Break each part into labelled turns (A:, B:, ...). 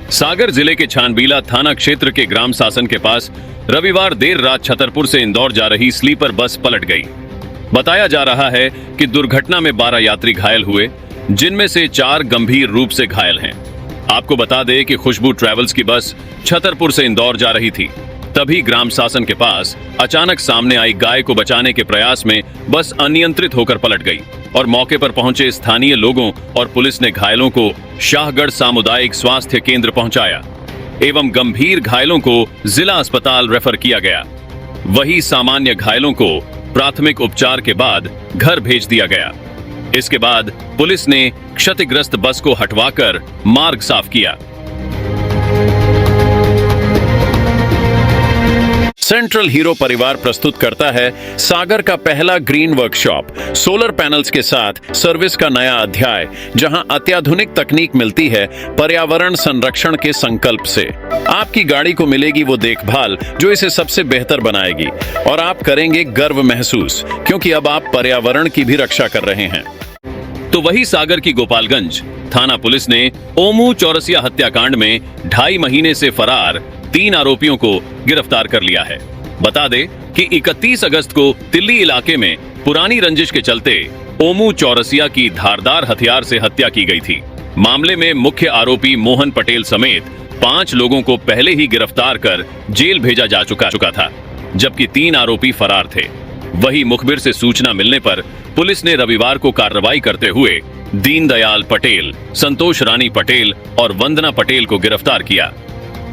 A: सागर जिले के छानबीला थाना क्षेत्र के ग्राम शासन के पास रविवार देर रात छतरपुर से इंदौर जा रही स्लीपर बस पलट गई। बताया जा रहा है कि दुर्घटना में 12 यात्री घायल हुए, जिनमें से 4 गंभीर रूप से घायल हैं। आपको बता दें कि खुशबू ट्रैवल्स की बस छतरपुर से इंदौर जा रही थी। तभी ग्राम शासन के पास अचानक सामने आई गाय को बचाने के प्रयास में बस अनियंत्रित होकर पलट गई और मौके पर पहुंचे स्थानीय लोगों और पुलिस ने घायलों को शाहगढ़ सामुदायिक स्वास्थ्य केंद्र पहुंचाया एवं गंभीर घायलों को जिला अस्पताल रेफर किया गया। वही सामान्य घायलों को प्राथमिक उपचार के बाद घर भेज दिया गया। इसके बाद पुलिस ने क्षतिग्रस्त बस को हटवाकर मार्ग साफ किया। सेंट्रल हीरो परिवार प्रस्तुत करता है सागर का पहला ग्रीन वर्कशॉप, सोलर पैनल्स के साथ सर्विस का नया अध्याय, जहां अत्याधुनिक तकनीक मिलती है पर्यावरण संरक्षण के संकल्प से। आपकी गाड़ी को मिलेगी वो देखभाल जो इसे सबसे बेहतर बनाएगी और आप करेंगे गर्व महसूस, क्योंकि अब आप पर्यावरण की भी रक्षा कर रहे हैं। तो वही सागर की गोपालगंज थाना पुलिस ने ओमू चौरसिया हत्याकांड में 2.5 महीने से फरार 3 आरोपियों को गिरफ्तार कर लिया है। बता दें कि 31 अगस्त को तिल्ली इलाके में पुरानी रंजिश के चलते ओमू चौरसिया की धारदार हथियार से हत्या की गई थी। मामले में मुख्य आरोपी मोहन पटेल समेत 5 लोगों को पहले ही गिरफ्तार कर जेल भेजा जा चुका था, जबकि 3 आरोपी फरार थे। वही मुखबिर से सूचना मिलने पर पुलिस ने रविवार को कार्रवाई करते हुए दीनदयाल पटेल, संतोष रानी पटेल और वंदना पटेल को गिरफ्तार किया।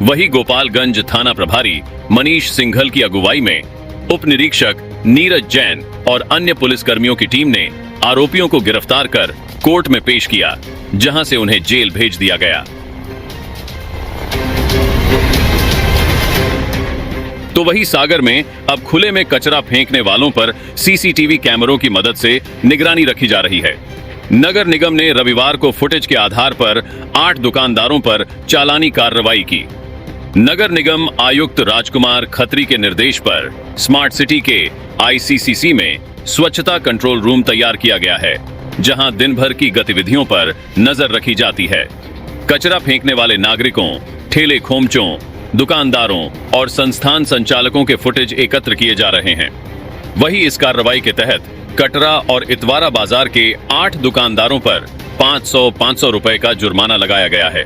A: वही गोपालगंज थाना प्रभारी मनीष सिंघल की अगुवाई में उप निरीक्षक नीरज जैन और अन्य पुलिसकर्मियों की टीम ने आरोपियों को गिरफ्तार कर कोर्ट में पेश किया, जहां से उन्हें जेल भेज दिया गया। तो वही सागर में अब खुले में कचरा फेंकने वालों पर सीसीटीवी कैमरों की मदद से निगरानी रखी जा रही है। नगर निगम ने रविवार को फुटेज के आधार पर 8 दुकानदारों पर चालानी कार्रवाई की। नगर निगम आयुक्त राजकुमार खत्री के निर्देश पर स्मार्ट सिटी के आईसीसीसी में स्वच्छता कंट्रोल रूम तैयार किया गया है, जहां दिन भर की गतिविधियों पर नजर रखी जाती है। कचरा फेंकने वाले नागरिकों, ठेले खोमचों, दुकानदारों और संस्थान संचालकों के फुटेज एकत्र किए जा रहे हैं। वही इस कार्रवाई के तहत कटरा और इतवारा बाजार के 8 दुकानदारों पर 500 रुपए का जुर्माना लगाया गया है।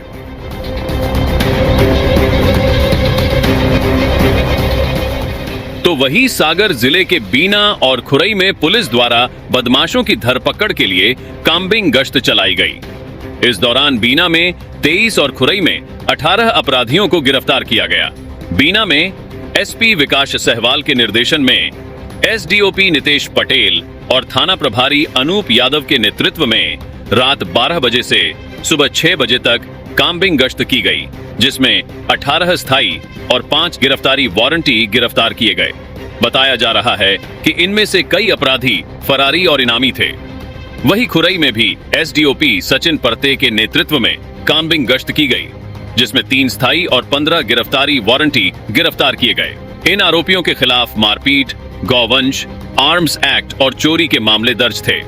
A: तो वही सागर जिले के बीना और खुरई में पुलिस द्वारा बदमाशों की धरपकड़ के लिए काम्बिंग गश्त चलाई गई। इस दौरान बीना में 23 और खुरई में 18 अपराधियों को गिरफ्तार किया गया। बीना में एसपी विकास सहवाल के निर्देशन में एसडीओपी नितेश पटेल और थाना प्रभारी अनूप यादव के नेतृत्व में रात 12 बजे से सुबह 6 बजे तक काम्बिंग गश्त की गई, जिसमें 18 स्थायी और 5 गिरफ्तारी वारंटी गिरफ्तार किए गए। बताया जा रहा है कि इनमें से कई अपराधी फरारी और इनामी थे। वही खुरई में भी एसडीओपी सचिन परते के नेतृत्व में काम्बिंग गश्त की गई, जिसमें 3 स्थायी और 15 गिरफ्तारी वारंटी गिरफ्तार किए गए। इन आरोपियों के खिलाफ मारपीट, गौवंश, आर्म्स एक्ट और चोरी के मामले दर्ज थे।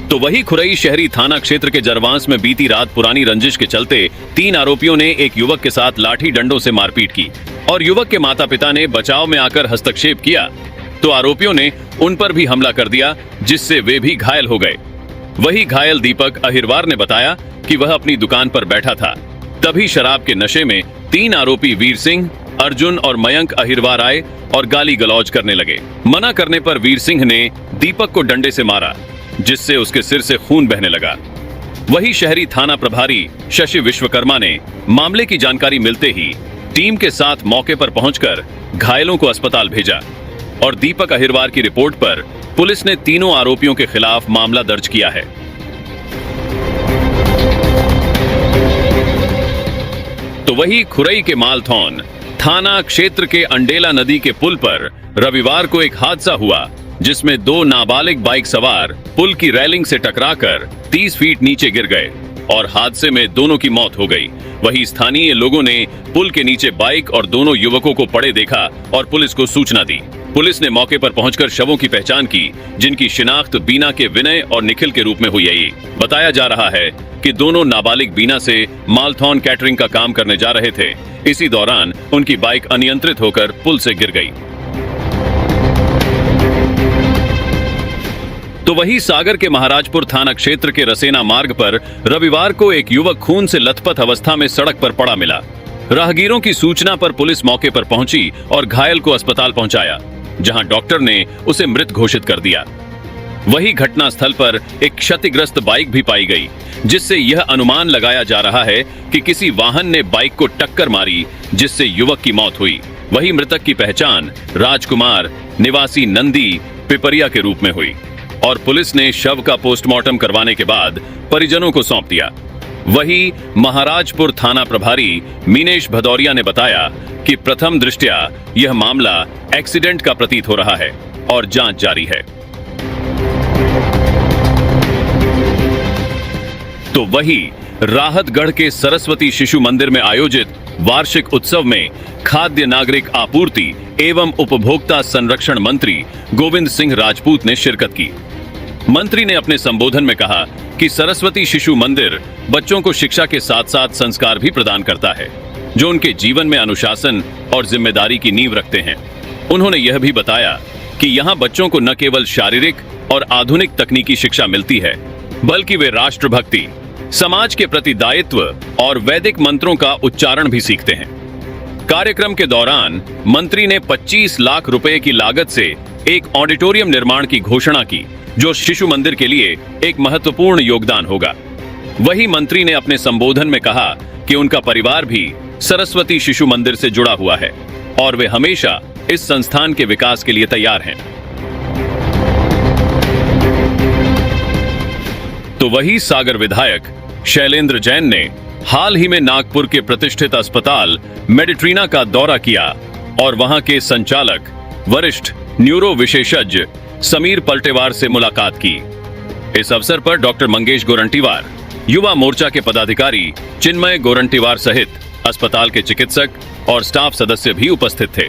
A: तो वही खुरई शहरी थाना क्षेत्र के जरवांस में बीती रात पुरानी रंजिश के चलते 3 आरोपियों ने एक युवक के साथ लाठी डंडों से मारपीट की और युवक के माता पिता ने बचाव में आकर हस्तक्षेप किया, तो आरोपियों ने उन पर भी हमला कर दिया, जिससे वे भी घायल हो गए। वही घायल दीपक अहिरवार ने बताया कि वह अपनी दुकान पर बैठा था। तभी शराब के नशे में 3 आरोपी वीर सिंह, अर्जुन और मयंक अहिरवार आए और गाली गलौज करने लगे। मना करने पर वीर सिंह ने दीपक को डंडे से मारा, जिससे उसके सिर से खून बहने लगा। वही शहरी थाना प्रभारी शशि विश्वकर्मा ने मामले की जानकारी मिलते ही टीम के साथ मौके पर पहुंचकर घायलों को अस्पताल भेजा और दीपक अहिरवार की रिपोर्ट पर पुलिस ने तीनों आरोपियों के खिलाफ मामला दर्ज किया है। तो वही खुरई के मालथौन थाना क्षेत्र के अंडेला नदी के पुल पर रविवार को एक हादसा हुआ, जिसमें 2 नाबालिग बाइक सवार पुल की रेलिंग से टकराकर 30 फीट नीचे गिर गए और हादसे में दोनों की मौत हो गई। वहीं स्थानीय लोगों ने पुल के नीचे बाइक और दोनों युवकों को पड़े देखा और पुलिस को सूचना दी। पुलिस ने मौके पर पहुंचकर शवों की पहचान की, जिनकी शिनाख्त बीना के विनय और निखिल के रूप में हुई है। बताया जा रहा है कि दोनों नाबालिग बीना से मालथॉन कैटरिंग का काम करने जा रहे थे। इसी दौरान उनकी बाइक अनियंत्रित होकर पुल से गिर गई। तो वही सागर के महाराजपुर थाना क्षेत्र के रसेना मार्ग पर रविवार को एक युवक खून से लथपथ अवस्था में सड़क पर पड़ा मिला। राहगीरों की सूचना पर पुलिस मौके पर पहुंची और घायल को अस्पताल पहुंचाया, जहां डॉक्टर ने उसे मृत घोषित कर दिया। वही घटनास्थल पर एक क्षतिग्रस्त बाइक भी पाई गई, जिससे यह अनुमान लगाया जा रहा है कि किसी वाहन ने बाइक को टक्कर मारी, जिससे युवक की मौत हुई। वही मृतक की पहचान राजकुमार निवासी नंदी पिपरिया के रूप में हुई और पुलिस ने शव का पोस्टमार्टम करवाने के बाद परिजनों को सौंप दिया। वही महाराजपुर थाना प्रभारी मीनेश भदौरिया ने बताया कि प्रथम दृष्टया यह मामला एक्सीडेंट का प्रतीत हो रहा है और जांच जारी है। तो वही राहतगढ़ के सरस्वती शिशु मंदिर में आयोजित वार्षिक उत्सव में खाद्य नागरिक आपूर्ति एवं उपभोक्ता संरक्षण मंत्री गोविंद सिंह राजपूत ने शिरकत की। मंत्री ने अपने संबोधन में कहा कि सरस्वती शिशु मंदिर बच्चों को शिक्षा के साथ साथ संस्कार भी प्रदान करता है, जो उनके जीवन में अनुशासन और जिम्मेदारी की नींव रखते हैं। उन्होंने यह भी बताया कि यहाँ बच्चों को न केवल शारीरिक और आधुनिक तकनीकी शिक्षा मिलती है, बल्कि वे राष्ट्रभक्ति, समाज के प्रति दायित्व और वैदिक मंत्रों का उच्चारण भी सीखते हैं। कार्यक्रम के दौरान मंत्री ने 25 लाख रुपए की लागत से एक ऑडिटोरियम निर्माण की घोषणा की, जो शिशु मंदिर के लिए एक महत्वपूर्ण योगदान होगा। वही मंत्री ने अपने संबोधन में कहा कि उनका परिवार भी सरस्वती शिशु मंदिर से जुड़ा हुआ है और वे हमेशा इस संस्थान के विकास के लिए तैयार हैं। तो वही सागर विधायक शैलेंद्र जैन ने हाल ही में नागपुर के प्रतिष्ठित अस्पताल मेडिट्रीना का दौरा किया और वहां के संचालक वरिष्ठ न्यूरो विशेषज्ञ समीर पलटेवार से मुलाकात की। इस अवसर पर डॉक्टर मंगेश गोरंटीवार, युवा मोर्चा के पदाधिकारी चिन्मय गोरंटीवार सहित अस्पताल के चिकित्सक और स्टाफ सदस्य भी उपस्थित थे।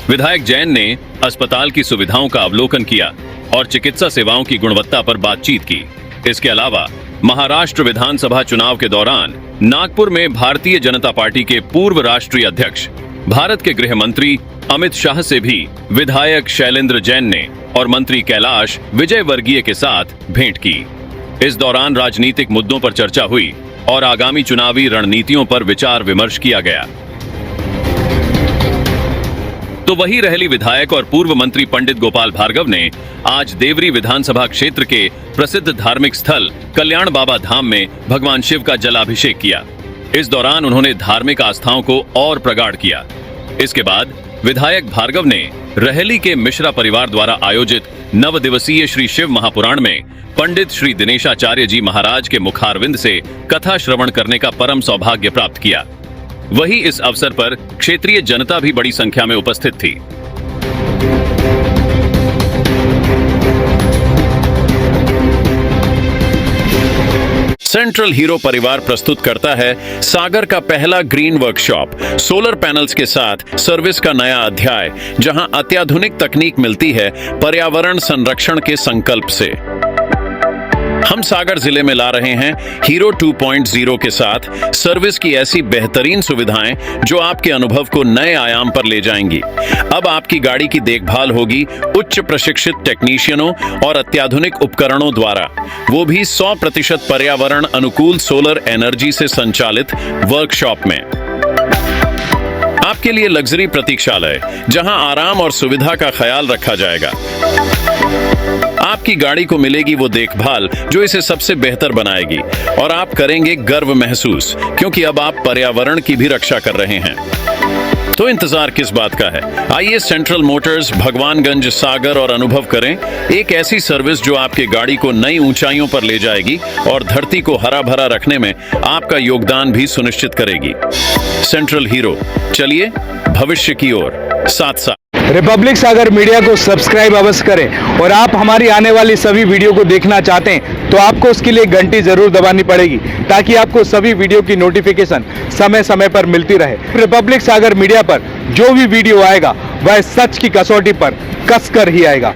A: विधायक जैन ने अस्पताल की सुविधाओं का अवलोकन किया और चिकित्सा सेवाओं की गुणवत्ता पर बातचीत की। इसके अलावा महाराष्ट्र विधानसभा चुनाव के दौरान नागपुर में भारतीय जनता पार्टी के पूर्व राष्ट्रीय अध्यक्ष, भारत के गृह मंत्री अमित शाह से भी विधायक शैलेंद्र जैन ने और मंत्री कैलाश विजयवर्गीय के साथ भेंट की। इस दौरान राजनीतिक मुद्दों पर चर्चा हुई और आगामी चुनावी रणनीतियों पर विचार विमर्श किया गया। तो वही रहली विधायक और पूर्व मंत्री पंडित गोपाल भार्गव ने आज देवरी विधानसभा क्षेत्र के प्रसिद्ध धार्मिक स्थल कल्याण बाबा धाम में भगवान शिव का जलाभिषेक किया। इस दौरान उन्होंने धार्मिक आस्थाओं को और प्रगाढ़ किया। इसके बाद विधायक भार्गव ने रहली के मिश्रा परिवार द्वारा आयोजित नव दिवसीय श्री शिव महापुराण में पंडित श्री दिनेशाचार्य जी महाराज के मुखारविंद से कथा श्रवण करने का परम सौभाग्य प्राप्त किया। वही इस अवसर पर क्षेत्रीय जनता भी बड़ी संख्या में उपस्थित थी। सेंट्रल हीरो परिवार प्रस्तुत करता है सागर का पहला ग्रीन वर्कशॉप, सोलर पैनल्स के साथ सर्विस का नया अध्याय, जहां अत्याधुनिक तकनीक मिलती है पर्यावरण संरक्षण के संकल्प से। हम सागर जिले में ला रहे हैं हीरो 2.0 के साथ सर्विस की ऐसी बेहतरीन सुविधाएं जो आपके अनुभव को नए आयाम पर ले जाएंगी। अब आपकी गाड़ी की देखभाल होगी उच्च प्रशिक्षित टेक्नीशियनों और अत्याधुनिक उपकरणों द्वारा, वो भी 100% पर्यावरण अनुकूल सोलर एनर्जी से संचालित वर्कशॉप में। आपके लिए लग्जरी प्रतीक्षालय, जहां आराम और सुविधा का ख्याल रखा जाएगा। आपकी गाड़ी को मिलेगी वो देखभाल जो इसे सबसे बेहतर बनाएगी और आप करेंगे गर्व महसूस, क्योंकि अब आप पर्यावरण की भी रक्षा कर रहे हैं। तो इंतजार किस बात का है? आइए सेंट्रल मोटर्स, भगवानगंज, सागर और अनुभव करें एक ऐसी सर्विस जो आपके गाड़ी को नई ऊंचाइयों पर ले जाएगी और धरती को हरा भरा रखने में आपका योगदान भी सुनिश्चित करेगी। सेंट्रल हीरो, चलिए भविष्य की ओर साथ साथ।
B: रिपब्लिक सागर मीडिया को सब्सक्राइब अवश्य करें और आप हमारी आने वाली सभी वीडियो को देखना चाहते हैं तो आपको उसके लिए घंटी जरूर दबानी पड़ेगी ताकि आपको सभी वीडियो की नोटिफिकेशन समय समय पर मिलती रहे। रिपब्लिक सागर मीडिया पर जो भी वीडियो आएगा वह सच की कसौटी पर कसकर ही आएगा।